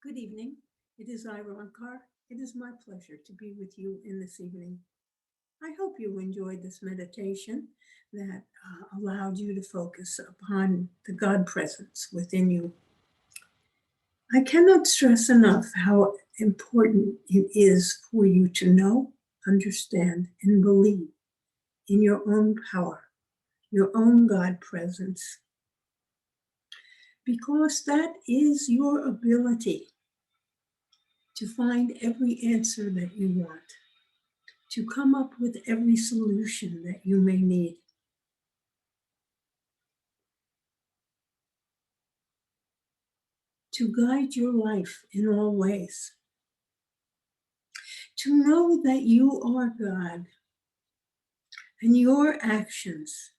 Good evening. It is I, Car. It is my pleasure to be with you in this evening. I hope you enjoyed this meditation that allowed you to focus upon the God presence within you. I cannot stress enough how important it is for you to know, understand, and believe in your own power, your own God presence, because that is your ability to find every answer that you want, to come up with every solution that you may need. To guide your life in all ways. To know that you are God and your actions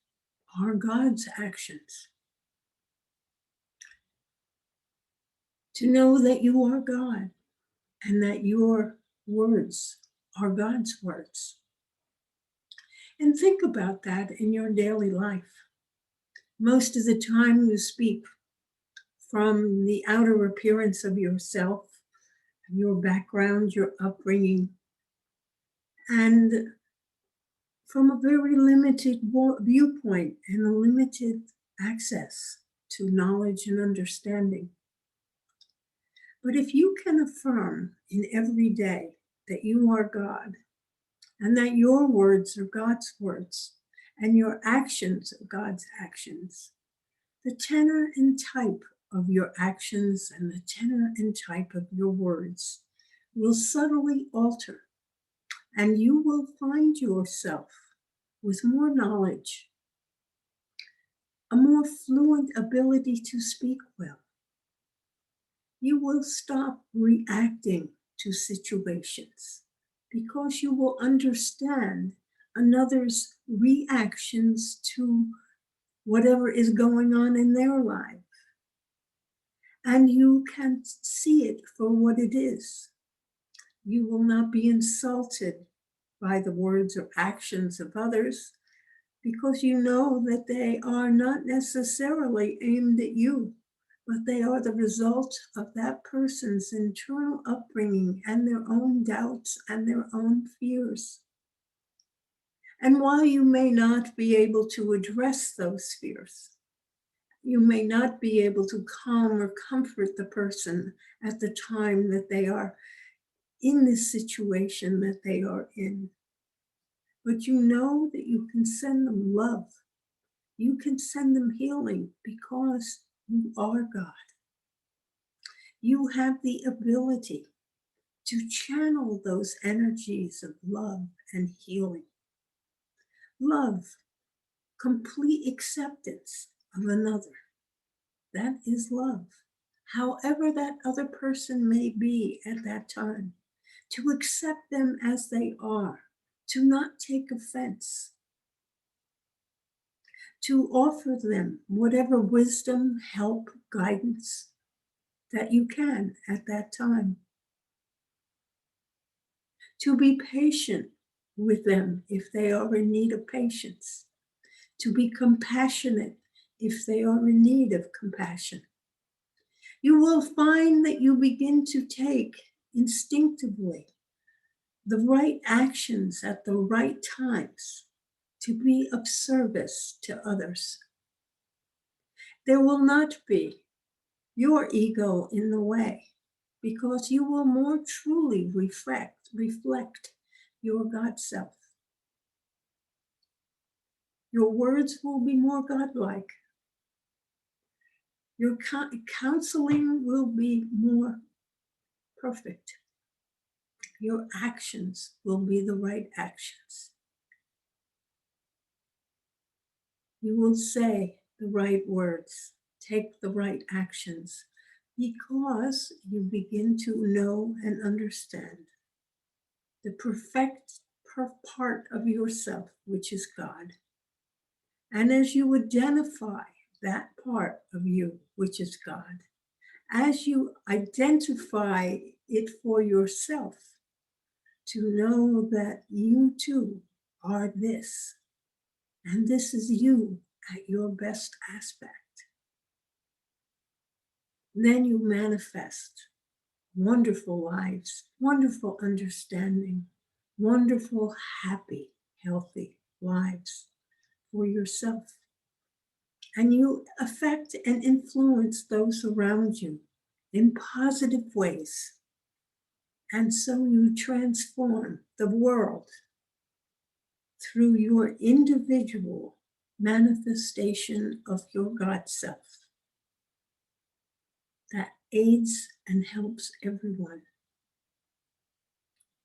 are God's actions. To know that you are God and that your words are God's words. And think about that in your daily life. Most of the time you speak from the outer appearance of yourself, your background, your upbringing, and from a very limited viewpoint and a limited access to knowledge and understanding. But if you can affirm in every day that you are God and that your words are God's words and your actions are God's actions, the tenor and type of your actions and the tenor and type of your words will subtly alter, and you will find yourself with more knowledge, a more fluent ability to speak well. You will stop reacting to situations because you will understand another's reactions to whatever is going on in their life. And you can see it for what it is. You will not be insulted by the words or actions of others because you know that they are not necessarily aimed at you, but they are the result of that person's internal upbringing and their own doubts and their own fears. And while you may not be able to address those fears, you may not be able to calm or comfort the person at the time that they are in this situation that they are in. But you know that you can send them love. You can send them healing because you are God. You have the ability to channel those energies of love and healing. Love, complete acceptance of another. That is love. However that other person may be at that time, to accept them as they are, to not take offense, to offer them whatever wisdom, help, guidance that you can at that time. To be patient with them if they are in need of patience. To be compassionate if they are in need of compassion. You will find that you begin to take instinctively the right actions at the right times to be of service to others. There will not be your ego in the way because you will more truly reflect your God self. Your words will be more godlike. Your counseling will be more perfect. Your actions will be the right actions. You will say the right words, take the right actions, because you begin to know and understand the perfect part of yourself, which is God. And as you identify that part of you, which is God, as you identify it for yourself, to know that you too are this, and this is you at your best aspect. Then you manifest wonderful lives, wonderful understanding, wonderful, happy, healthy lives for yourself. And you affect and influence those around you in positive ways. And so you transform the world through your individual manifestation of your God self that aids and helps everyone.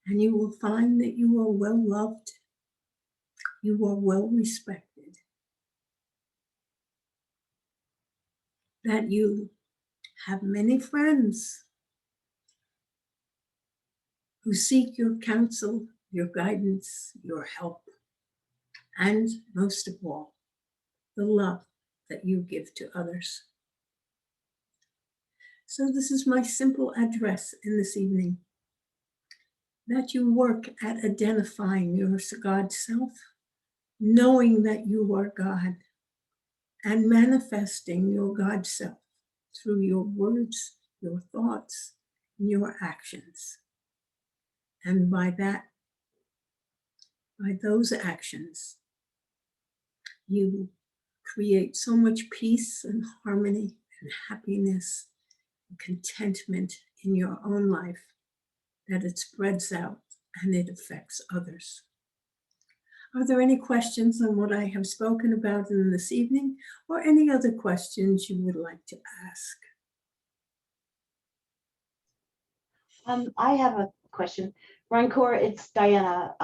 And you will find that you are well loved, you are well respected, that you have many friends who seek your counsel, your guidance, your help, and most of all, the love that you give to others. So, this is my simple address in this evening, that you work at identifying your God self, knowing that you are God, and manifesting your God self through your words, your thoughts, and your actions. And by those actions, you create so much peace and harmony and happiness and contentment in your own life that it spreads out and it affects others. Are there any questions on what I have spoken about in this evening, or any other questions you would like to ask? I have a question. Rancor, it's Diana.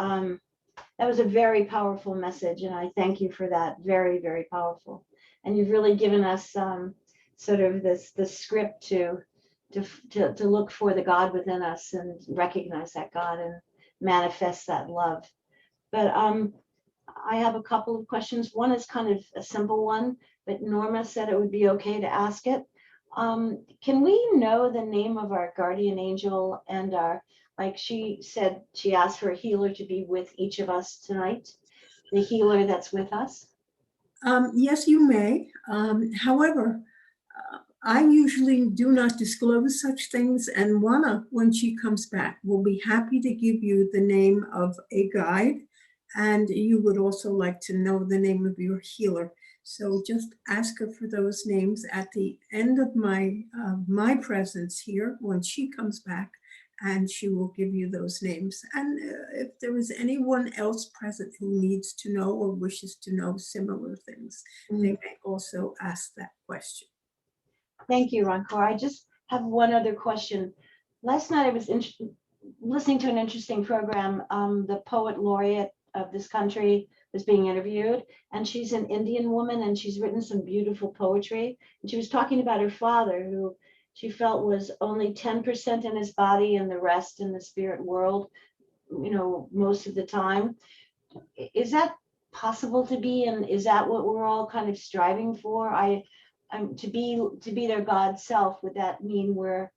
That was a very powerful message, and I thank you for that. Very, very powerful. And you've really given us sort of the script to look for the God within us and recognize that God and manifest that love. But I have a couple of questions. One is kind of a simple one, but Norma said it would be okay to ask it. Can we know the name of our guardian angel and like she said, she asked for a healer to be with each of us tonight, the healer that's with us? Yes, you may. However, I usually do not disclose such things, and Juana, when she comes back, will be happy to give you the name of a guide, and you would also like to know the name of your healer. So just ask her for those names at the end of my presence here when she comes back, and she will give you those names. And if there is anyone else present who needs to know or wishes to know similar things, they may also ask that question. Thank you, Rancor. I just have one other question. Last night I was listening to an interesting program. The poet laureate of this country was being interviewed, and she's an Indian woman, and she's written some beautiful poetry. And she was talking about her father, who she felt was only 10% in his body and the rest in the spirit world, most of the time. Is that possible to be, and is that what we're all kind of striving for? To be their God self, would that mean we're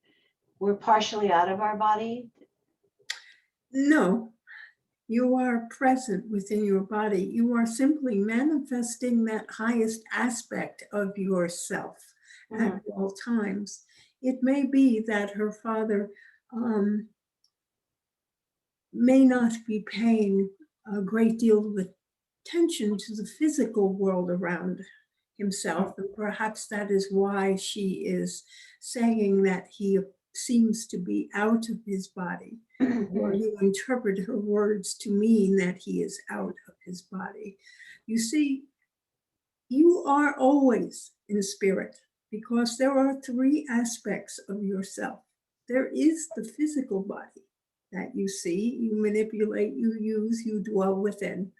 partially out of our body? No, you are present within your body. You are simply manifesting that highest aspect of yourself at all times. It may be that her father may not be paying a great deal of attention to the physical world around himself, and perhaps that is why she is saying that he seems to be out of his body, or you interpret her words to mean that he is out of his body. You see, you are always in spirit, because there are three aspects of yourself. There is the physical body that you see, you manipulate, you use, you dwell within.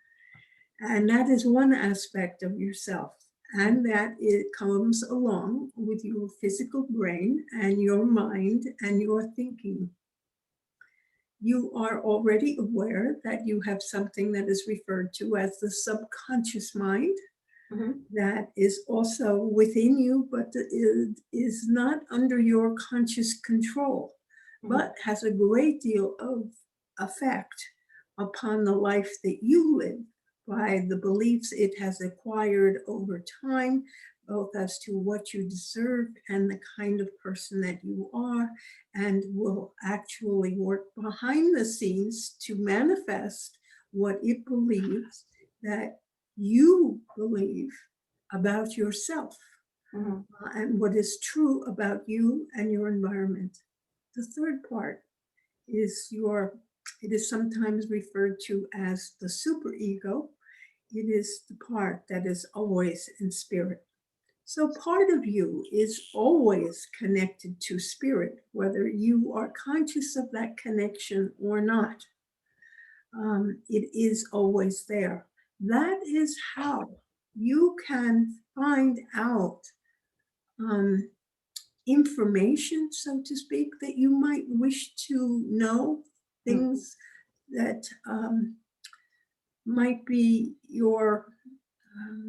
And that is one aspect of yourself. And that it comes along with your physical brain and your mind and your thinking. You are already aware that you have something that is referred to as the subconscious mind. That is also within you, but it is not under your conscious control, but has a great deal of effect upon the life that you live by the beliefs it has acquired over time, both as to what you deserve and the kind of person that you are, and will actually work behind the scenes to manifest what it believes that you believe about yourself, and what is true about you and your environment. The third part is it is sometimes referred to as the superego. It is the part that is always in spirit. So part of you is always connected to spirit, whether you are conscious of that connection or not. It is always there. That is how you can find out information, so to speak, that you might wish to know, things that might be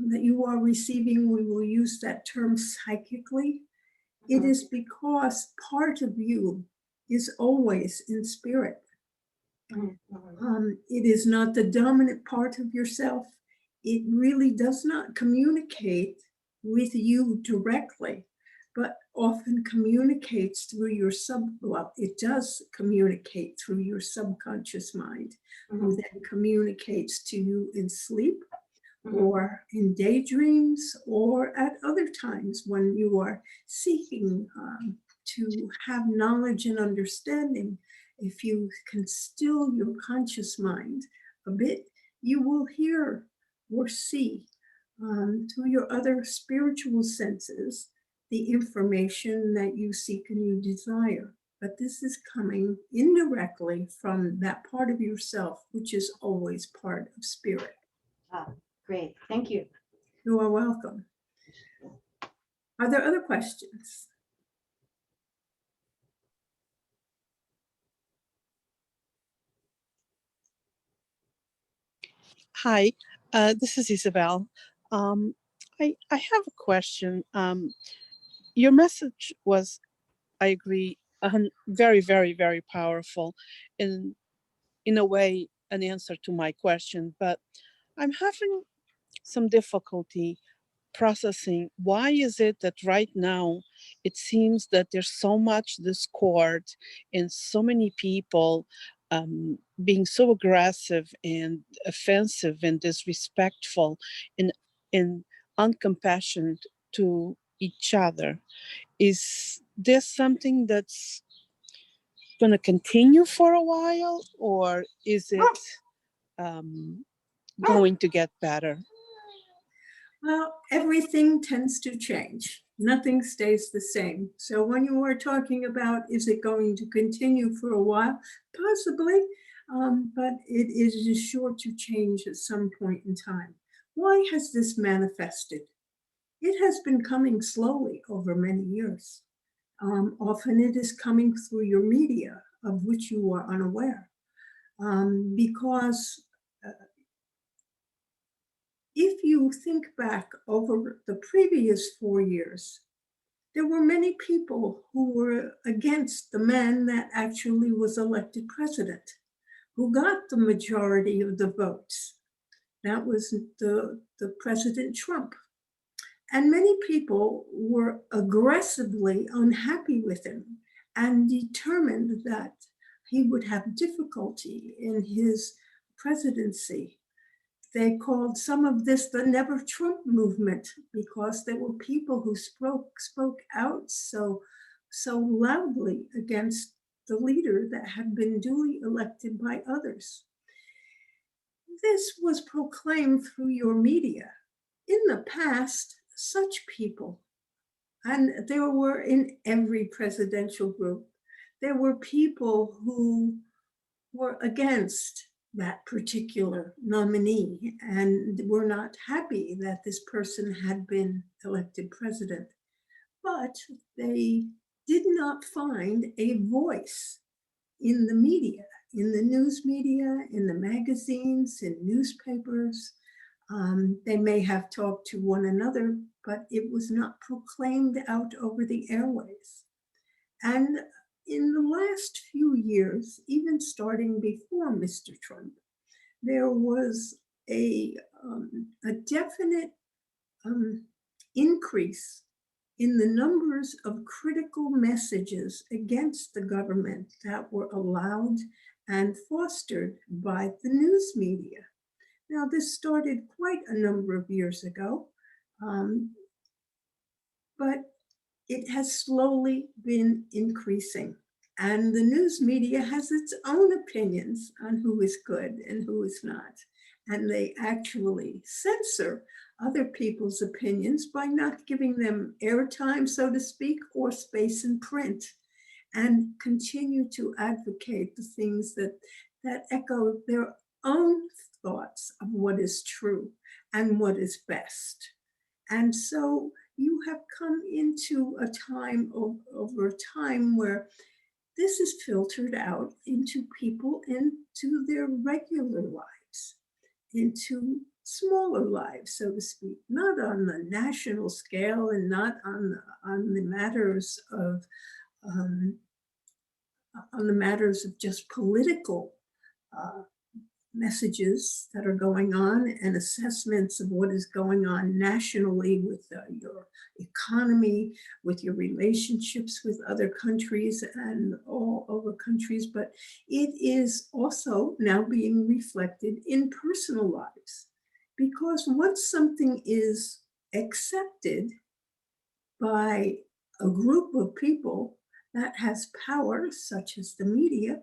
that you are receiving. We will use that term psychically. It is because part of you is always in spirit. It is not the dominant part of yourself. It really does not communicate with you directly, but often communicates through your it does communicate through your subconscious mind, who then communicates to you in sleep, or in daydreams, or at other times when you are seeking to have knowledge and understanding. If you can still your conscious mind a bit, you will hear or see through your other spiritual senses the information that you seek and you desire. But this is coming indirectly from that part of yourself, which is always part of spirit. Great, thank you. You are welcome. Are there other questions? Hi, this is Isabel. I have a question. Your message was, I agree, very, very, very powerful, in a way, an answer to my question. But I'm having some difficulty processing why is it that right now it seems that there's so much discord and so many people being so aggressive and offensive and disrespectful and uncompassionate to each other. Is this something that's going to continue for a while, or is it going to get better? Well, everything tends to change. Nothing stays the same. So when you are talking about, is it going to continue for a while? Possibly, but it is sure to change at some point in time. Why has this manifested? It has been coming slowly over many years. Often it is coming through your media, of which you are unaware. Because if you think back over the previous 4 years, there were many people who were against the man that actually was elected president, who got the majority of the votes. That was the President Trump. And many people were aggressively unhappy with him and determined that he would have difficulty in his presidency. They called some of this the Never Trump movement, because there were people who spoke out so loudly against the leader that had been duly elected by others. This was proclaimed through your media. In the past, such people, and there were in every presidential group, there were people who were against that particular nominee and were not happy that this person had been elected president. But they did not find a voice in the media, in the news media, in the magazines, in newspapers. They may have talked to one another, but it was not proclaimed out over the airways. And in the last few years, even starting before Mr. Trump, there was a definite increase in the numbers of critical messages against the government that were allowed and fostered by the news media. Now, this started quite a number of years ago, but it has slowly been increasing. And the news media has its own opinions on who is good and who is not. And they actually censor other people's opinions by not giving them airtime, so to speak, or space in print, and continue to advocate the things that echo their own thoughts of what is true and what is best. And so you have come into a time over time where this is filtered out into people, into their regular lives, into smaller lives, so to speak, not on the national scale and not on the matters of just political messages that are going on and assessments of what is going on nationally with your economy, with your relationships with other countries and all over countries, but it is also now being reflected in personal lives. Because once something is accepted by a group of people that has power, such as the media,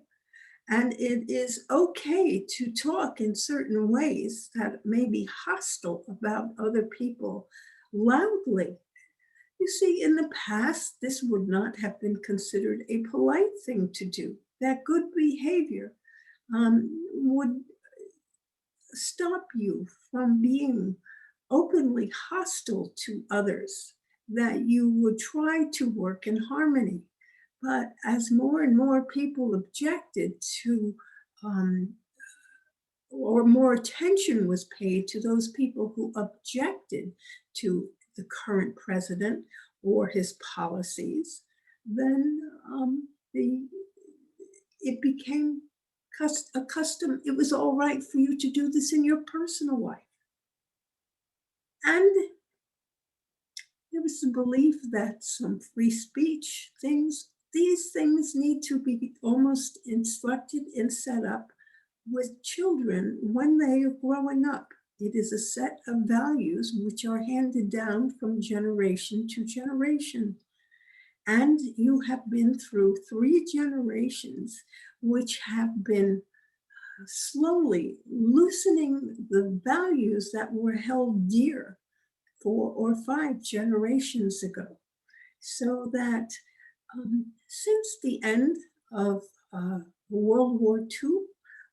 and it is okay to talk in certain ways that may be hostile about other people loudly. You see, in the past, this would not have been considered a polite thing to do. That good behavior would stop you from being openly hostile to others, that you would try to work in harmony. But as more and more people objected to, or more attention was paid to those people who objected to the current president or his policies, then it became a custom. It was all right for you to do this in your personal life. And there was the belief that some free speech these things need to be almost instructed and set up with children when they are growing up. It is a set of values which are handed down from generation to generation. And you have been through 3 generations which have been slowly loosening the values that were held dear 4 or 5 generations ago. So that since the end of World War II,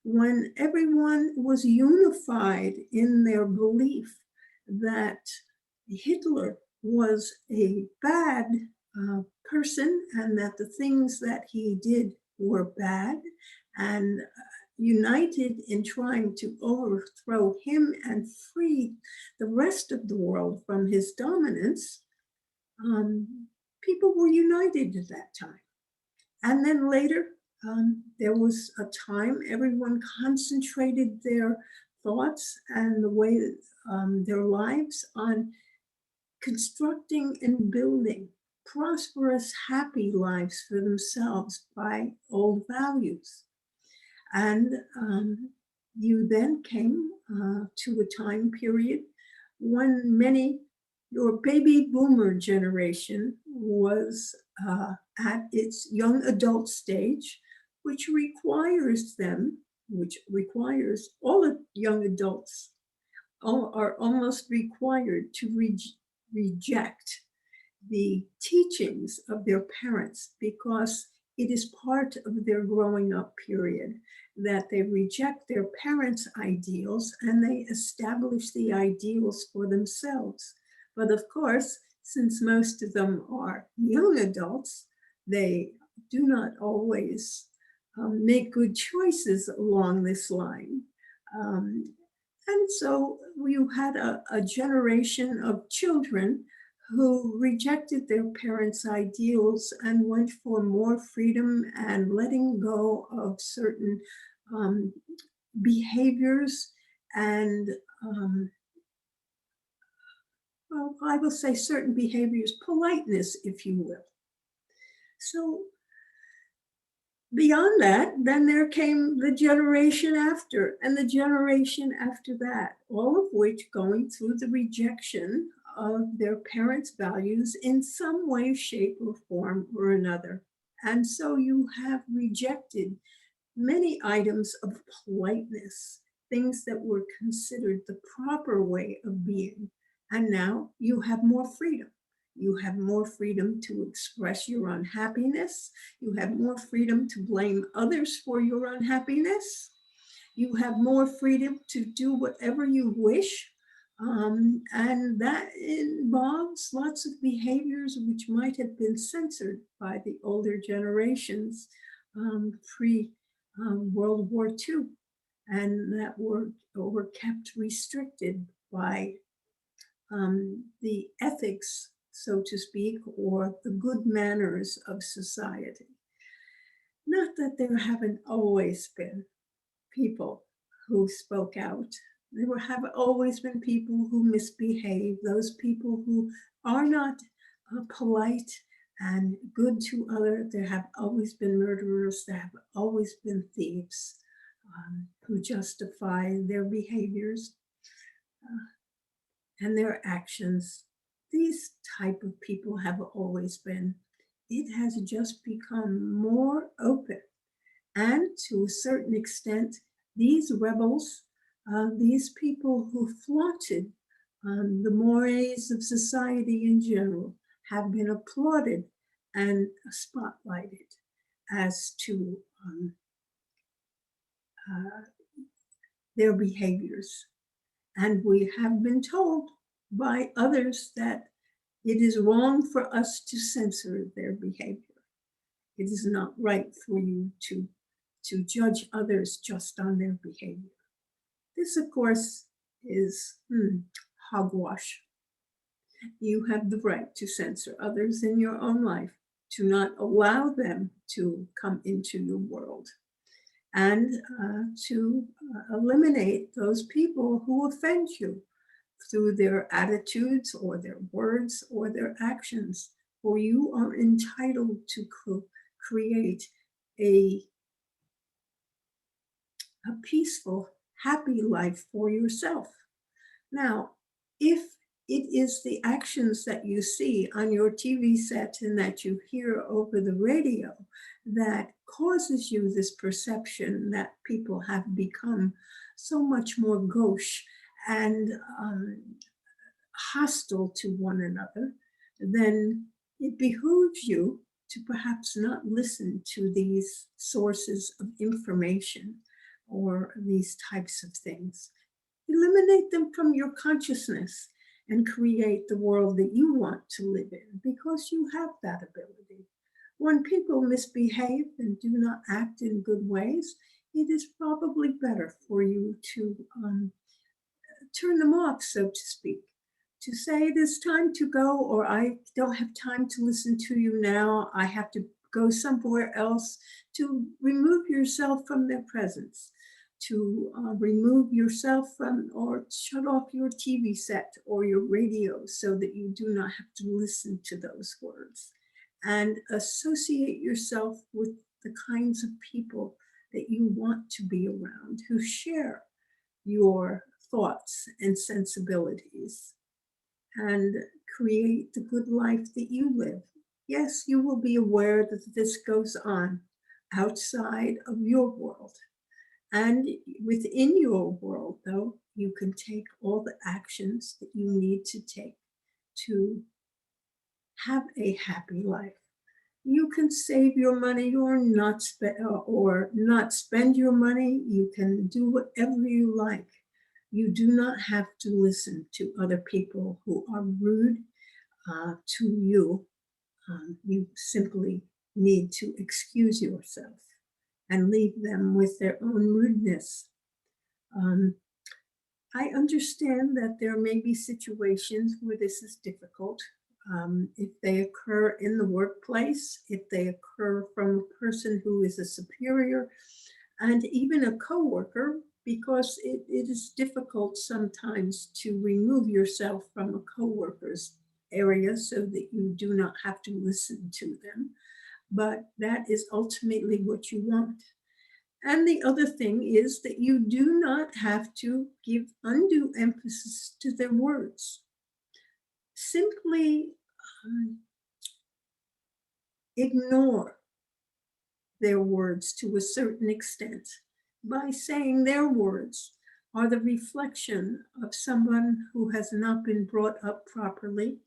when everyone was unified in their belief that Hitler was a bad person and that the things that he did were bad, and united in trying to overthrow him and free the rest of the world from his dominance, people were united at that time. And then later, there was a time everyone concentrated their thoughts and the way their lives on constructing and building prosperous, happy lives for themselves by old values. And you then came to a time period when your baby boomer generation was at its young adult stage, which requires all young adults are almost required to reject the teachings of their parents, because it is part of their growing up period that they reject their parents' ideals and they establish the ideals for themselves. But of course, since most of them are young adults, they do not always make good choices along this line. And so you had a generation of children who rejected their parents' ideals and went for more freedom and letting go of certain behaviors and well, I will say certain behaviors, politeness, if you will. So beyond that, then there came the generation after and the generation after that, all of which going through the rejection of their parents' values in some way, shape, or form or another. And so you have rejected many items of politeness, things that were considered the proper way of being. And now you have more freedom. You have more freedom to express your unhappiness. You have more freedom to blame others for your unhappiness. You have more freedom to do whatever you wish. And that involves lots of behaviors which might have been censored by the older generations pre World War II, and that were kept restricted by the ethics, so to speak, or the good manners of society. Not that there haven't always been people who spoke out. There have always been people who misbehave, those people who are not polite and good to others. There have always been murderers, there have always been thieves who justify their behaviors and their actions. These type of people have always been. It has just become more open. And to a certain extent, these rebels, these people who flaunted the mores of society in general, have been applauded and spotlighted as to their behaviors. And we have been told by others that it is wrong for us to censor their behavior. It is not right for you to judge others just on their behavior. This, of course, is hogwash. You have the right to censor others in your own life, to not allow them to come into your world, and to eliminate those people who offend you through their attitudes or their words or their actions. For you are entitled to create a peaceful, happy life for yourself. Now, if it is the actions that you see on your TV set and that you hear over the radio that causes you this perception that people have become so much more gauche and hostile to one another, then it behooves you to perhaps not listen to these sources of information or these types of things. Eliminate them from your consciousness and create the world that you want to live in, because you have that ability. When people misbehave and do not act in good ways, it is probably better for you to turn them off, so to speak, to say it is time to go, or I don't have time to listen to you now, I have to go somewhere else, to remove yourself from their presence, to remove yourself from or shut off your TV set or your radio so that you do not have to listen to those words, and associate yourself with the kinds of people that you want to be around, who share your thoughts and sensibilities, and create the good life that you live. Yes, you will be aware that this goes on outside of your world. And within your world, though, you can take all the actions that you need to take to have a happy life. You can save your money or not spend your money. You can do whatever you like. You do not have to listen to other people who are rude to you. You simply need to excuse yourself and leave them with their own rudeness. I understand that there may be situations where this is difficult. If they occur in the workplace, if they occur from a person who is a superior, and even a coworker because it is difficult sometimes to remove yourself from a coworker's area so that you do not have to listen to them. But that is ultimately what you want. And the other thing is that you do not have to give undue emphasis to their words. Simply ignore their words to a certain extent by saying their words are the reflection of someone who has not been brought up properly.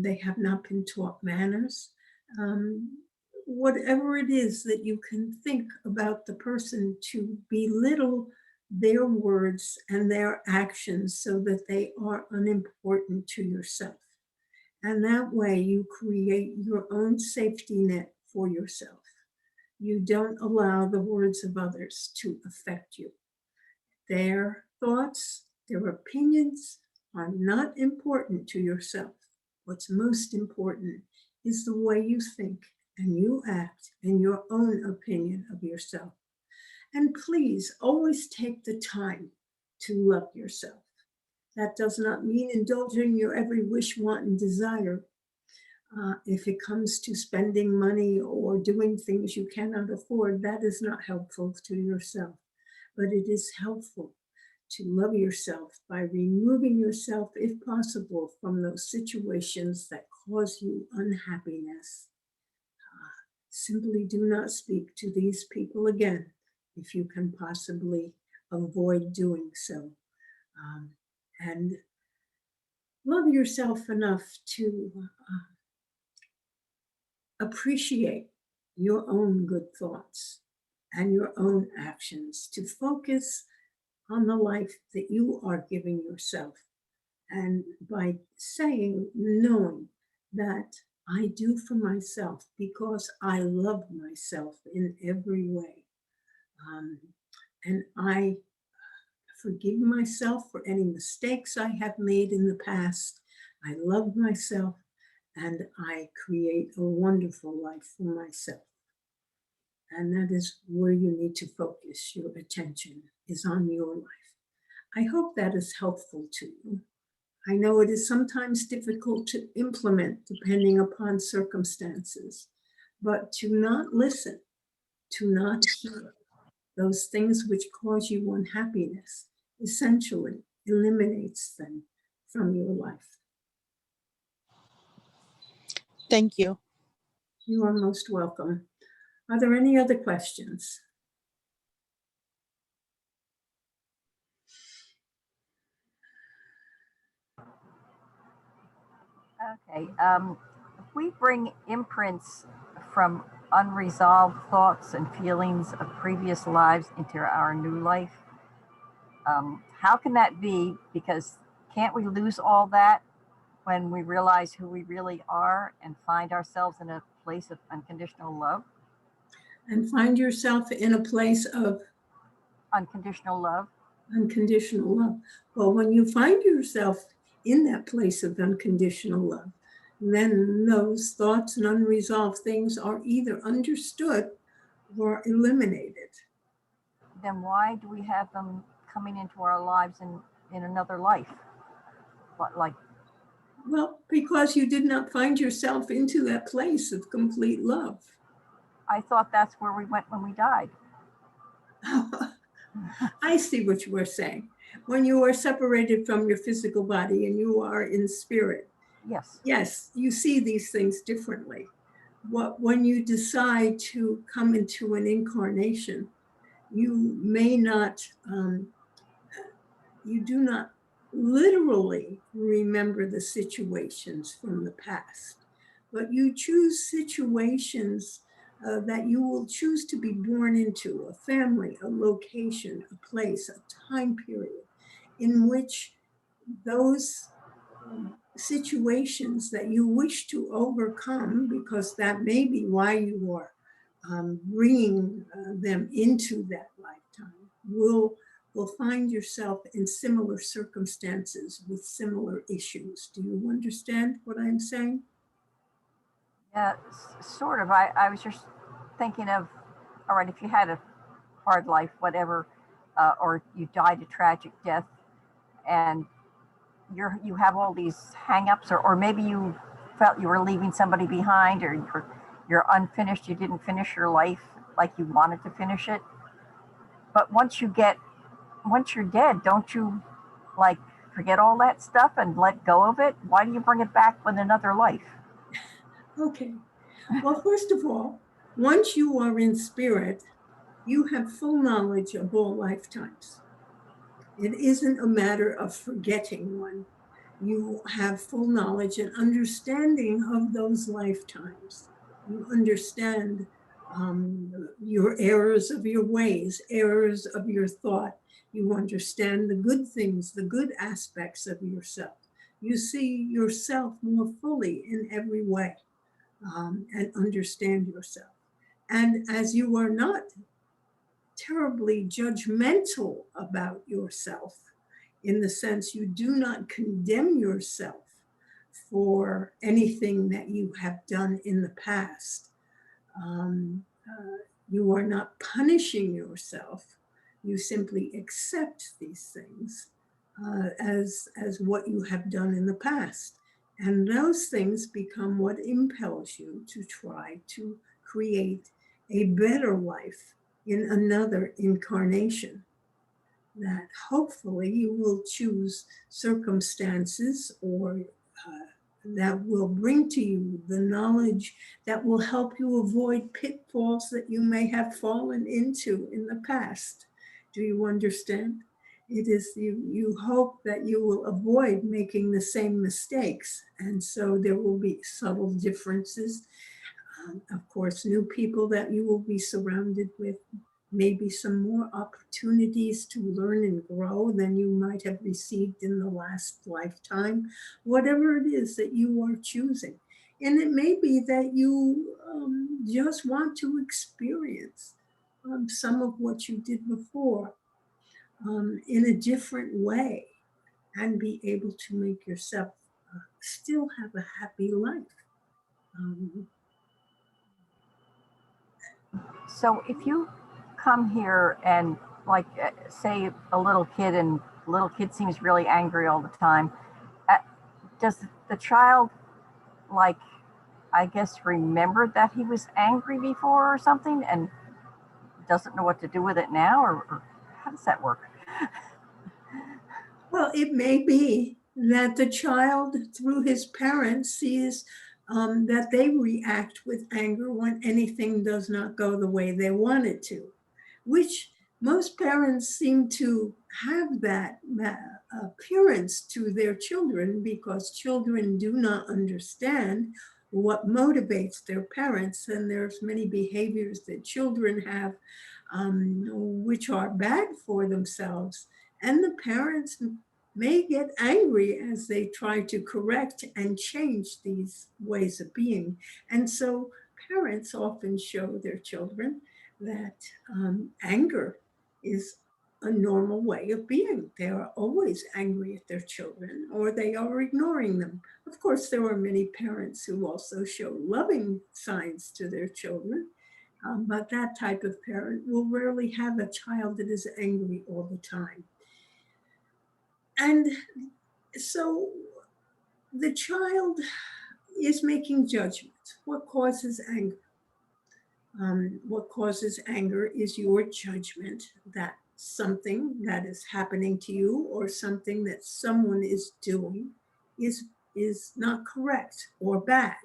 They have not been taught manners. Whatever it is that you can think about the person to belittle their words and their actions so that they are unimportant to yourself. And that way you create your own safety net for yourself. You don't allow the words of others to affect you. Their thoughts, their opinions are not important to yourself. What's most important is the way you think and you act and your own opinion of yourself. And please always take the time to love yourself. That does not mean indulging your every wish, want, and desire. If it comes to spending money or doing things you cannot afford, that is not helpful to yourself. But it is helpful to love yourself by removing yourself, if possible, from those situations that cause you unhappiness. Simply do not speak to these people again if you can possibly avoid doing so. And love yourself enough to appreciate your own good thoughts and your own actions, to focus on the life that you are giving yourself. And by saying, knowing that I do for myself because I love myself in every way. And I forgive myself for any mistakes I have made in the past. I love myself and I create a wonderful life for myself. And that is where you need to focus your attention, is on your life. I hope that is helpful to you. I know it is sometimes difficult to implement depending upon circumstances, but to not listen, to not hear those things which cause you unhappiness essentially eliminates them from your life. Thank you. You are most welcome. Are there any other questions? Okay. If we bring imprints from unresolved thoughts and feelings of previous lives into our new life, how can that be? Because can't we lose all that when we realize who we really are and find ourselves in a place of unconditional love? And find yourself in a place of Unconditional love. Unconditional love. Well, when you find yourself in that place of unconditional love, then those thoughts and unresolved things are either understood or eliminated. Then why do we have them coming into our lives in another life? What, like? Well, because you did not find yourself into that place of complete love. I thought that's where we went when we died. I see what you were saying. When you are separated from your physical body and you are in spirit, Yes. yes, you see these things differently. When you decide to come into an incarnation, you may not, you do not literally remember the situations from the past, but you choose situations that you will choose to be born into, a family, a location, a place, a time period in which those situations that you wish to overcome, because that may be why you are bringing them into that lifetime, will find yourself in similar circumstances with similar issues. Do you understand what I'm saying? Yeah, sort of. I was just thinking of, all right, if you had a hard life, whatever, or you died a tragic death, and you have all these hang-ups, or maybe you felt you were leaving somebody behind, or you're unfinished, you didn't finish your life like you wanted to finish it. But once you're dead, don't you like forget all that stuff and let go of it? Why do you bring it back with another life? Okay. Well, first of all, once you are in spirit, you have full knowledge of all lifetimes. It isn't a matter of forgetting one. You have full knowledge and understanding of those lifetimes. You understand your errors of your ways, errors of your thought. You understand the good things, the good aspects of yourself. You see yourself more fully in every way, and understand yourself. And as you are not terribly judgmental about yourself, in the sense you do not condemn yourself for anything that you have done in the past. You are not punishing yourself. You simply accept these things as what you have done in the past. And those things become what impels you to try to create a better life in another incarnation. That hopefully you will choose circumstances or that will bring to you the knowledge that will help you avoid pitfalls that you may have fallen into in the past. Do you understand? It is you hope that you will avoid making the same mistakes. And so there will be subtle differences. Of course, new people that you will be surrounded with, maybe some more opportunities to learn and grow than you might have received in the last lifetime, whatever it is that you are choosing. And it may be that you just want to experience some of what you did before in a different way and be able to make yourself still have a happy life. So if you come here and like say a little kid, and little kid seems really angry all the time, uh, does the child like I guess remember that he was angry before or something and doesn't know what to do with it now, or how does that work? Well, it may be that the child, through his parents, sees that they react with anger when anything does not go the way they want it to, which most parents seem to have that appearance to their children because children do not understand what motivates their parents. And there's many behaviors that children have which are bad for themselves. And the parents may get angry as they try to correct and change these ways of being. And so parents often show their children that anger is a normal way of being. They are always angry at their children or they are ignoring them. Of course, there are many parents who also show loving signs to their children. But that type of parent will rarely have a child that is angry all the time. And so the child is making judgments. What causes anger? What causes anger is your judgment that something that is happening to you or something that someone is doing is not correct or bad.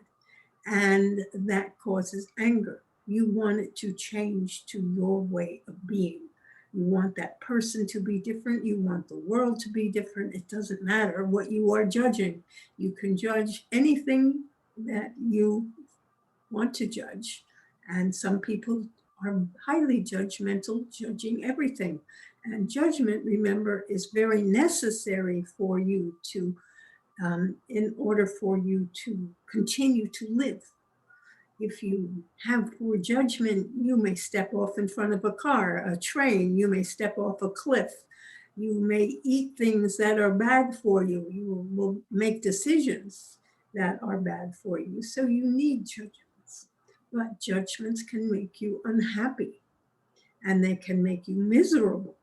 And that causes anger. You want it to change to your way of being. You want that person to be different. You want the world to be different. It doesn't matter what you are judging. You can judge anything that you want to judge. And some people are highly judgmental, judging everything. And judgment, remember, is very necessary for you to, in order for you to continue to live. If you have poor judgment, you may step off in front of a car, a train, you may step off a cliff, you may eat things that are bad for you, you will make decisions that are bad for you. So you need judgments. But judgments can make you unhappy and they can make you miserable.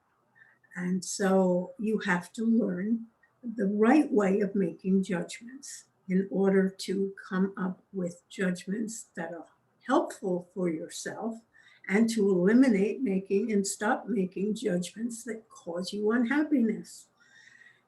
And so you have to learn the right way of making judgments in order to come up with judgments that are helpful for yourself, and to eliminate making and stop making judgments that cause you unhappiness.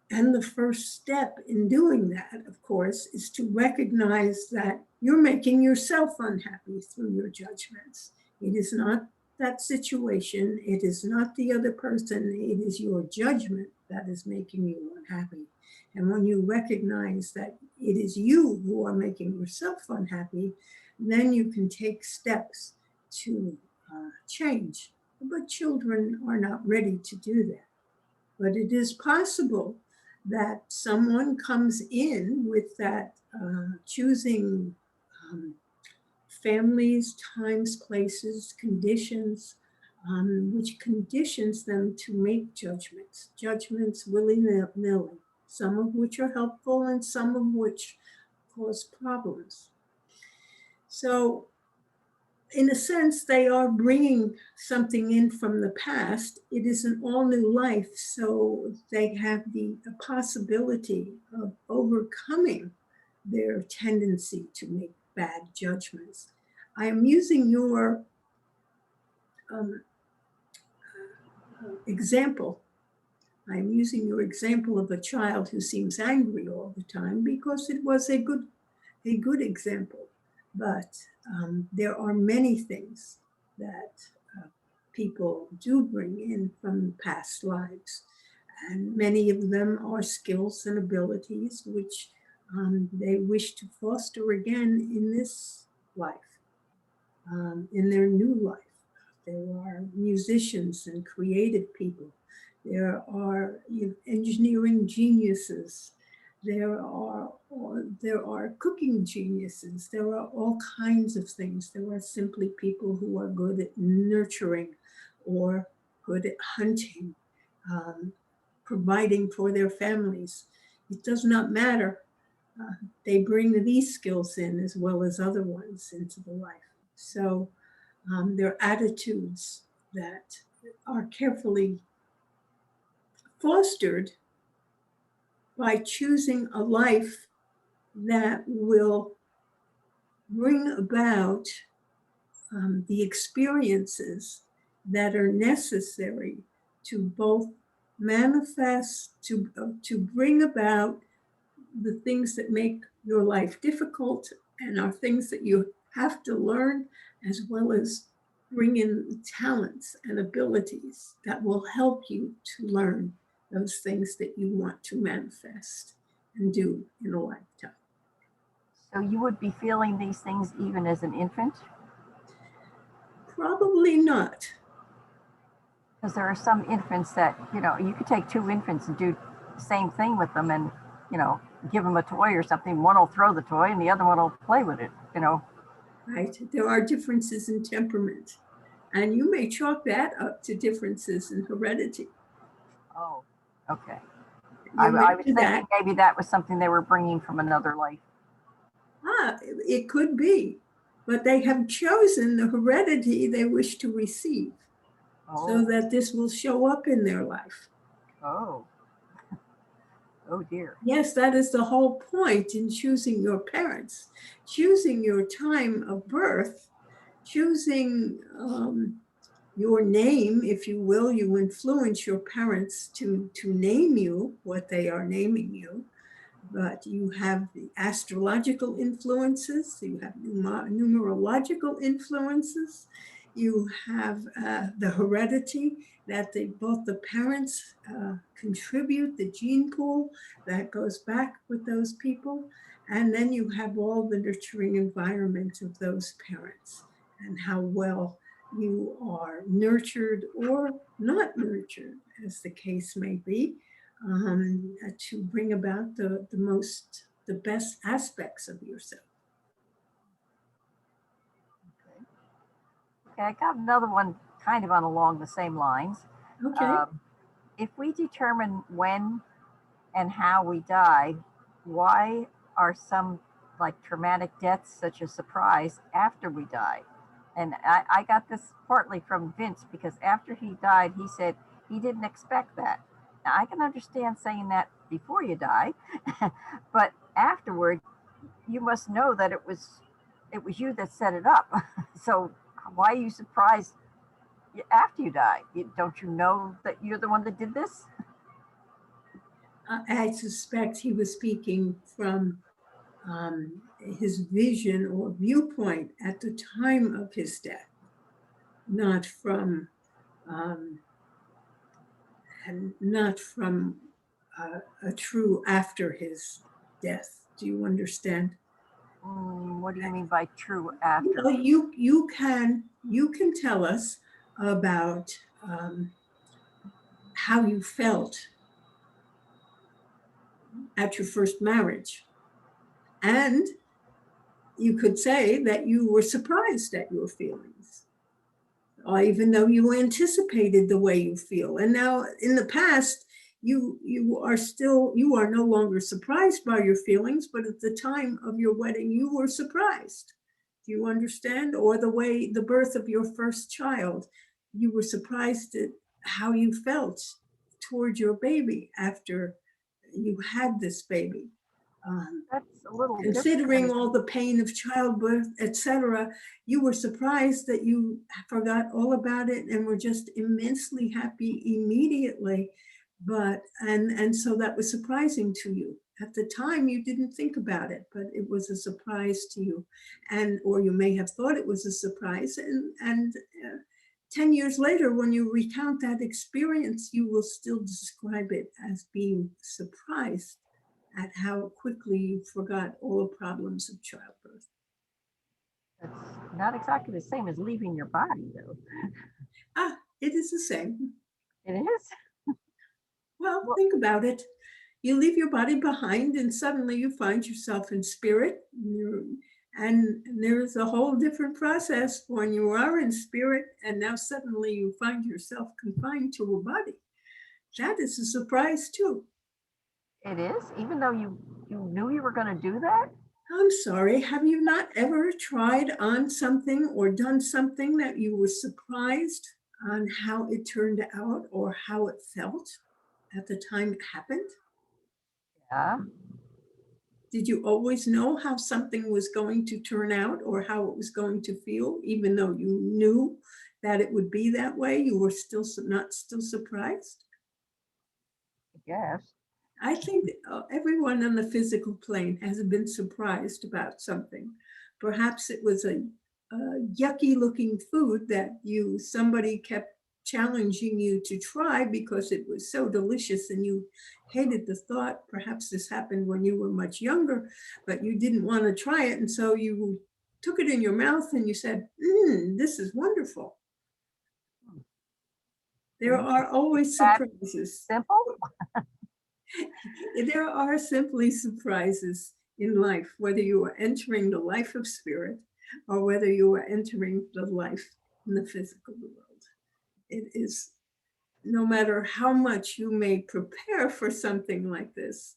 And the first step in doing that, of course, is to recognize that you're making yourself unhappy through your judgments. It is not that situation, it is not the other person, it is your judgment that is making you unhappy. And when you recognize that it is you who are making yourself unhappy, then you can take steps to change. But children are not ready to do that. But it is possible that someone comes in with that choosing families, times, places, conditions, which conditions them to make judgments willy-nilly, some of which are helpful and some of which cause problems. So in a sense, they are bringing something in from the past. It is an all new life, so they have the possibility of overcoming their tendency to make bad judgments. I am using your example. I'm using your example of a child who seems angry all the time because it was a good example. But there are many things that people do bring in from past lives. And many of them are skills and abilities which they wish to foster again in this life, in their new life. There are musicians and creative people. There are engineering geniuses. There are cooking geniuses. There are all kinds of things. There are simply people who are good at nurturing or good at hunting, providing for their families. It does not matter. They bring these skills in as well as other ones into the life. So they're attitudes that are carefully fostered by choosing a life that will bring about the experiences that are necessary to both manifest, to bring about the things that make your life difficult and are things that you have to learn, as well as bring in talents and abilities that will help you to learn those things that you want to manifest and do in a lifetime. So you would be feeling these things even as an infant? Probably not. Because there are some infants that, you could take two infants and do the same thing with them and, give them a toy or something. One will throw the toy and the other one will play with it. Right? There are differences in temperament. And you may chalk that up to differences in heredity. Oh, okay. You I was mentioned thinking that. maybe that was something they were bringing from another life. It could be. But they have chosen the heredity they wish to receive, so that this will show up in their life. Oh. Oh dear. Yes, that is the whole point in choosing your parents, choosing your time of birth, choosing your name, if you will. You influence your parents to name you what they are naming you. But you have the astrological influences, you have numerological influences, you have the heredity that both the parents contribute, the gene pool that goes back with those people, and then you have all the nurturing environment of those parents and how well you are nurtured or not nurtured, as the case may be. To bring about the best aspects of yourself. Okay, I got another one kind of along the same lines. Okay. If we determine when and how we die, why are some like traumatic deaths such a surprise after we die? And I got this partly from Vince, because after he died, he said he didn't expect that. Now, I can understand saying that before you die, but afterward, you must know that it was you that set it up. So why are you surprised after you die? Don't you know that you're the one that did this? I suspect he was speaking from his vision or viewpoint at the time of his death, not from and not from a true after his death. Do you understand? What do you mean by true after? Well, you can tell us about how you felt at your first marriage, and you could say that you were surprised at your feelings, or even though you anticipated the way you feel. And now in the past, you are no longer surprised by your feelings, but at the time of your wedding, you were surprised. Do you understand? Or the birth of your first child, you were surprised at how you felt toward your baby after you had this baby. That's a little Considering different. all the pain of childbirth, etc., you were surprised that you forgot all about it and were just immensely happy immediately. And so that was surprising to you. At the time, you didn't think about it, but it was a surprise to you, or you may have thought it was a surprise. And 10 years later, when you recount that experience, you will still describe it as being surprised at how quickly you forgot all the problems of childbirth. That's not exactly the same as leaving your body, though. It is the same. It is? Well, Well- think about it. You leave your body behind and suddenly you find yourself in spirit. And there's a whole different process when you are in spirit and now suddenly you find yourself confined to a body. That is a surprise too. It is? Even though you knew you were going to do that? I'm sorry, have you not ever tried on something or done something that you were surprised on how it turned out or how it felt at the time it happened? Yeah. Did you always know how something was going to turn out or how it was going to feel, even though you knew that it would be that way? You were not still surprised? I guess. I think everyone on the physical plane has been surprised about something. Perhaps it was a yucky looking food that somebody kept challenging you to try because it was so delicious and you hated the thought. Perhaps this happened when you were much younger, but you didn't want to try it. And so you took it in your mouth and you said, this is wonderful. There are always surprises. Simple? There are simply surprises in life, whether you are entering the life of spirit or whether you are entering the life in the physical world. It is, no matter how much you may prepare for something like this,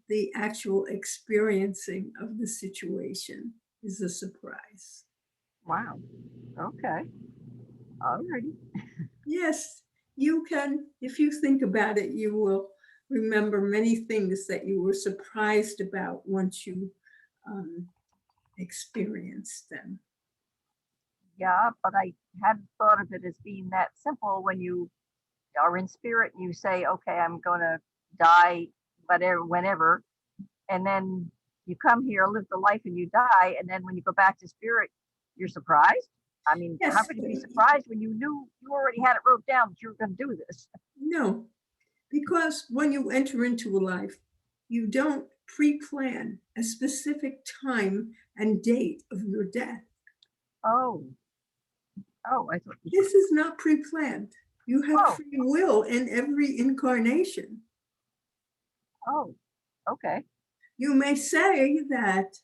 the actual experiencing of the situation is a surprise. Wow. Okay. All righty. Yes, you can, if you think about it, you will remember many things that you were surprised about once you experienced them. Yeah, but I hadn't thought of it as being that simple when you are in spirit and you say, okay, I'm going to die, whatever, whenever. And then you come here, live the life, and you die. And then when you go back to spirit, you're surprised. I mean, Yes. How could you be surprised when you knew you already had it wrote down that you were going to do this? No, because when you enter into a life, you don't pre-plan a specific time and date of your death. Oh, I thought This is not pre-planned. You have Oh. free will in every incarnation. Oh, okay. You may say that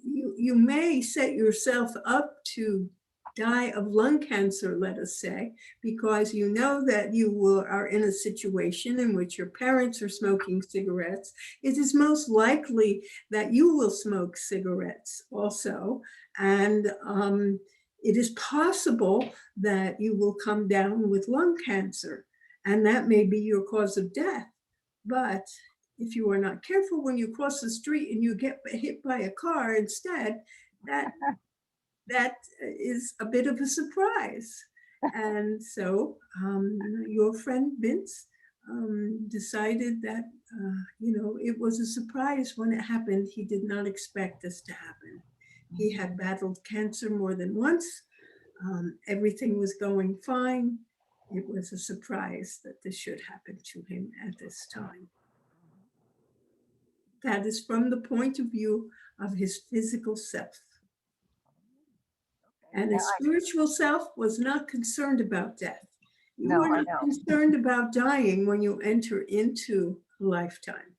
you may set yourself up to die of lung cancer, let us say, because you know that you are in a situation in which your parents are smoking cigarettes. It is most likely that you will smoke cigarettes also. And It is possible that you will come down with lung cancer, and that may be your cause of death. But if you are not careful when you cross the street and you get hit by a car instead, that is a bit of a surprise. And so your friend Vince decided that, it was a surprise when it happened. He did not expect this to happen. He had battled cancer more than once. Everything was going fine. It was a surprise that this should happen to him at this time. That is from the point of view of his physical self. And his spiritual self was not concerned about death. You are not concerned about dying when you enter into a lifetime,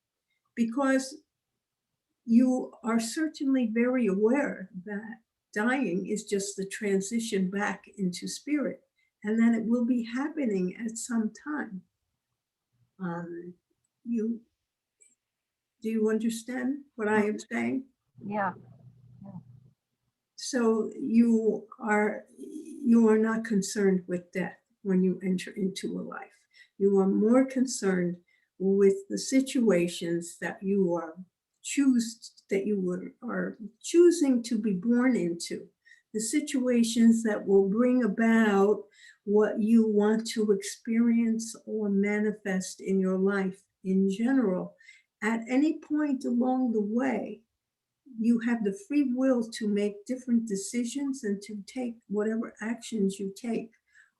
because you are certainly very aware that dying is just the transition back into spirit, and that it will be happening at some time. Do you understand what I am saying? Yeah. So you are not concerned with death when you enter into a life. You are more concerned with the situations that you are choosing to be born into, the situations that will bring about what you want to experience or manifest in your life in general. At any point along the way, you have the free will to make different decisions and to take whatever actions you take,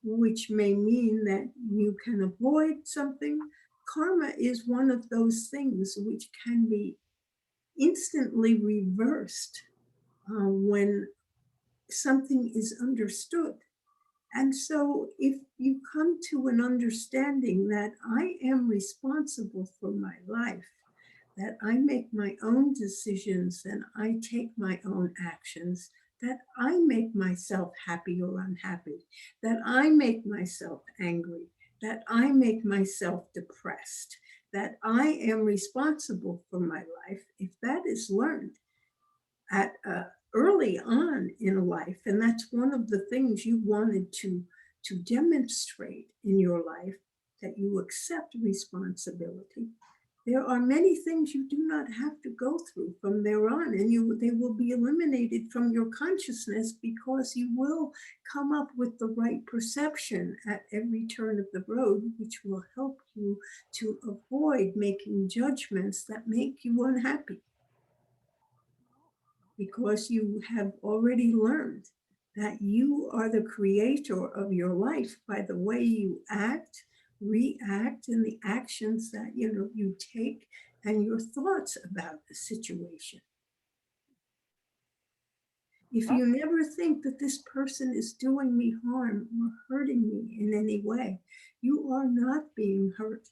which may mean that you can avoid something. Karma is one of those things which can be instantly reversed when something is understood. And so if you come to an understanding that I am responsible for my life, that I make my own decisions and I take my own actions, that I make myself happy or unhappy, that I make myself angry, that I make myself depressed, that I am responsible for my life, if that is learned at early on in life, and that's one of the things you wanted to demonstrate in your life, that you accept responsibility. There are many things you do not have to go through from there on, and they will be eliminated from your consciousness, because you will come up with the right perception at every turn of the road, which will help you to avoid making judgments that make you unhappy, because you have already learned that you are the creator of your life by the way you act, react, and the actions that you take, and your thoughts about the situation. If you never think that this person is doing me harm or hurting me in any way, you are not being hurt.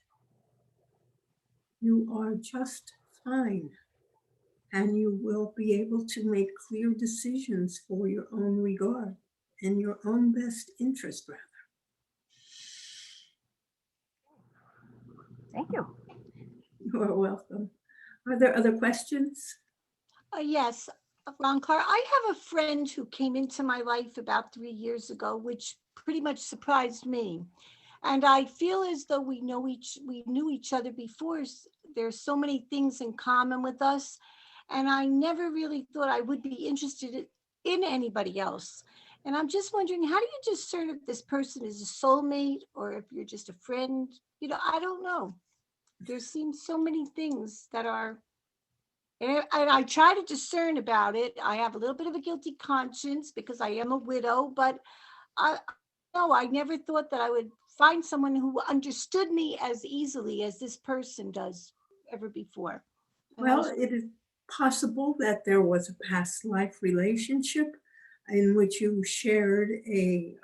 You are just fine. And you will be able to make clear decisions for your own regard and your own best interest, rather. Thank you. You are welcome. Are there other questions? Yes, Rankar, I have a friend who came into my life about 3 years ago, which pretty much surprised me. And I feel as though we knew each other before. There's so many things in common with us. And I never really thought I would be interested in anybody else. And I'm just wondering, how do you discern if this person is a soulmate or if you're just a friend? I don't know. There seems so many things that are, and I try to discern about it. I have a little bit of a guilty conscience because I am a widow, but I never thought that I would find someone who understood me as easily as this person does ever before. Well, it is possible that there was a past life relationship in which you shared a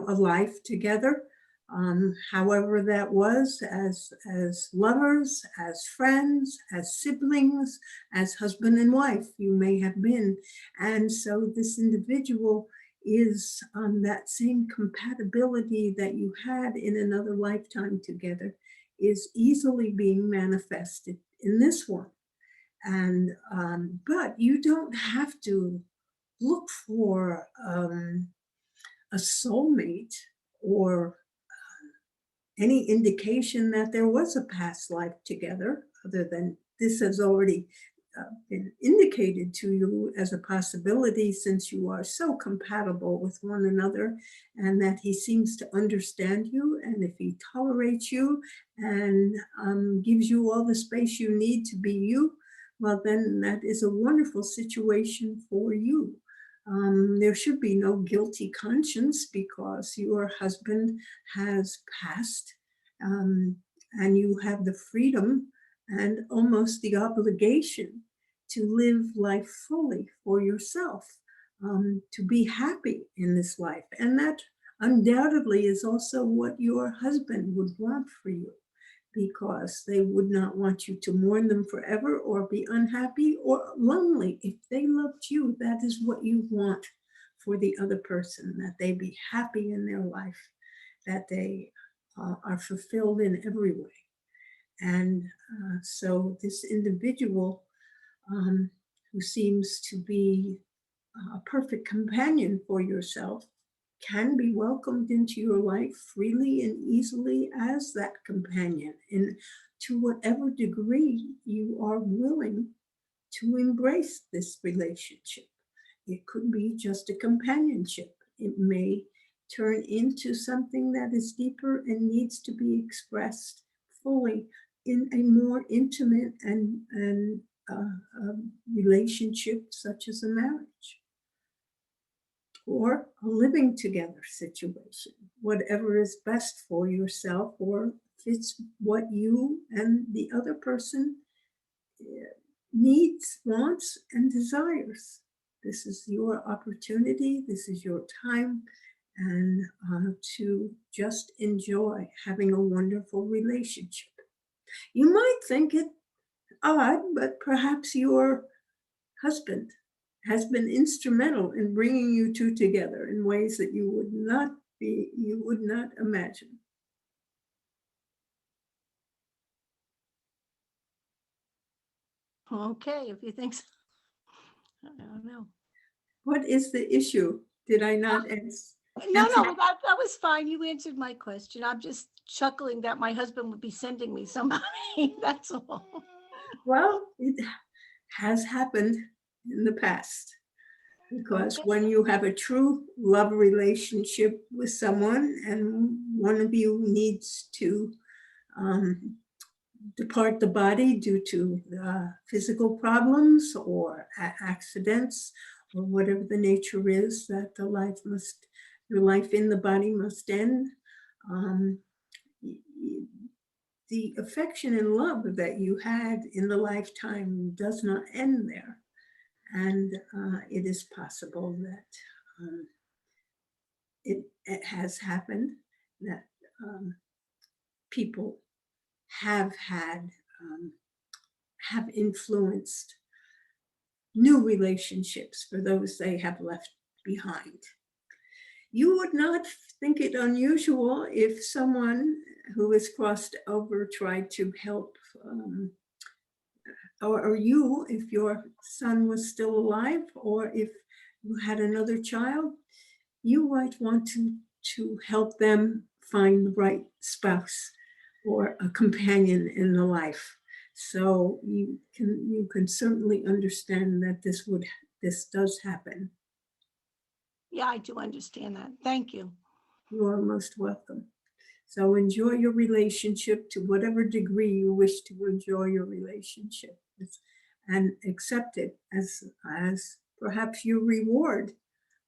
life together. However that was, as lovers, as friends, as siblings, as husband and wife, you may have been. And so this individual is that same compatibility that you had in another lifetime together is easily being manifested in this one. And but you don't have to look for a soulmate or any indication that there was a past life together, other than this has already been indicated to you as a possibility, since you are so compatible with one another, and that he seems to understand you, and if he tolerates you and gives you all the space you need to be you, well, then that is a wonderful situation for you. There should be no guilty conscience because your husband has passed, and you have the freedom and almost the obligation to live life fully for yourself, to be happy in this life. And that undoubtedly is also what your husband would want for you, because they would not want you to mourn them forever or be unhappy or lonely. If they loved you, that is what you want for the other person, that they be happy in their life, that they are fulfilled in every way. And so this individual who seems to be a perfect companion for yourself can be welcomed into your life freely and easily as that companion, and to whatever degree you are willing to embrace this relationship. It could be just a companionship. It may turn into something that is deeper and needs to be expressed fully in a more intimate and relationship such as a marriage or a living together situation, whatever is best for yourself or fits what you and the other person needs, wants, and desires. This is your opportunity, this is your time, and to just enjoy having a wonderful relationship. You might think it odd, but perhaps your husband has been instrumental in bringing you two together in ways that you would not imagine. Okay, if you think so. I don't know. What is the issue? Did I not answer? No, that was fine. You answered my question. I'm just chuckling that my husband would be sending me somebody. That's all. Well, it has happened in the past, because Okay. when you have a true love relationship with someone and one of you needs to depart the body due to physical problems or accidents or whatever the nature is that your life in the body must end, the affection and love that you had in the lifetime does not end there. And it is possible that it has happened that people have influenced new relationships for those they have left behind. You would not think it unusual if someone who has crossed over tried to help, or you, if your son was still alive, or if you had another child, you might want to help them find the right spouse or a companion in the life. So you can certainly understand that this does happen. Yeah, I do understand that. Thank you. You are most welcome. So enjoy your relationship to whatever degree you wish to enjoy your relationship, and accept it as perhaps your reward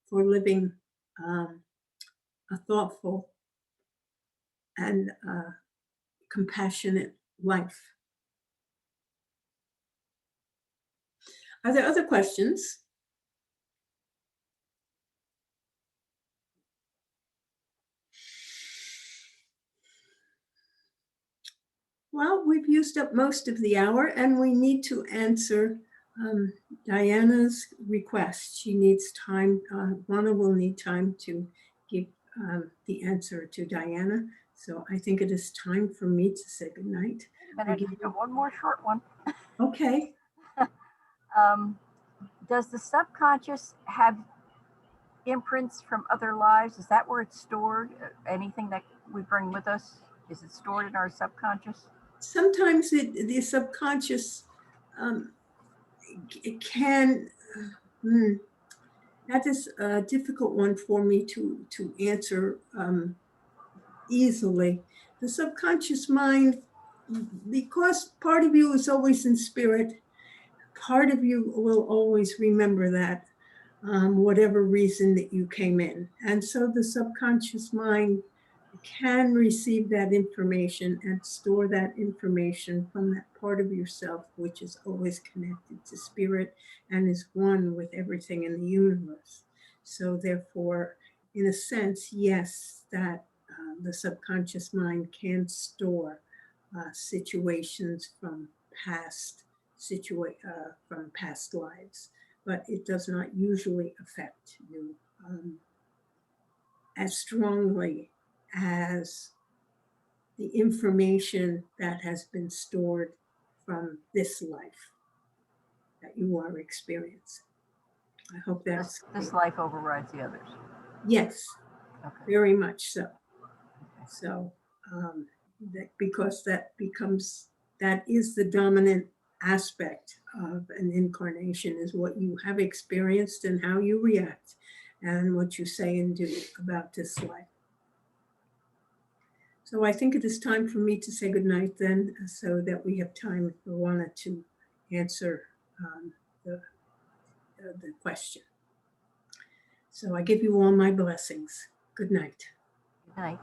for living a thoughtful and compassionate life. Are there other questions? Well, we've used up most of the hour, and we need to answer Diana's request. She needs time. Juana will need time to give the answer to Diana. So I think it is time for me to say goodnight. But I got one more short one. Okay. does the subconscious have imprints from other lives? Is that where it's stored? Anything that we bring with us, is it stored in our subconscious? Sometimes the subconscious it can. Hmm, that is a difficult one for me to answer easily. The subconscious mind, because part of you is always in spirit, part of you will always remember that, whatever reason that you came in. And so the subconscious mind can receive that information and store that information from that part of yourself, which is always connected to spirit and is one with everything in the universe. So therefore, in a sense, yes, that the subconscious mind can store situations from from past lives, but it does not usually affect you as strongly as the information that has been stored from this life that you are experiencing. I hope that's This clear. life overrides the others. Yes, Okay. very much so. So because that is the dominant aspect of an incarnation, is what you have experienced and how you react and what you say and do about this life. So I think it is time for me to say goodnight then, so that we have time for Juana to answer the question. So I give you all my blessings. Good night. Good night.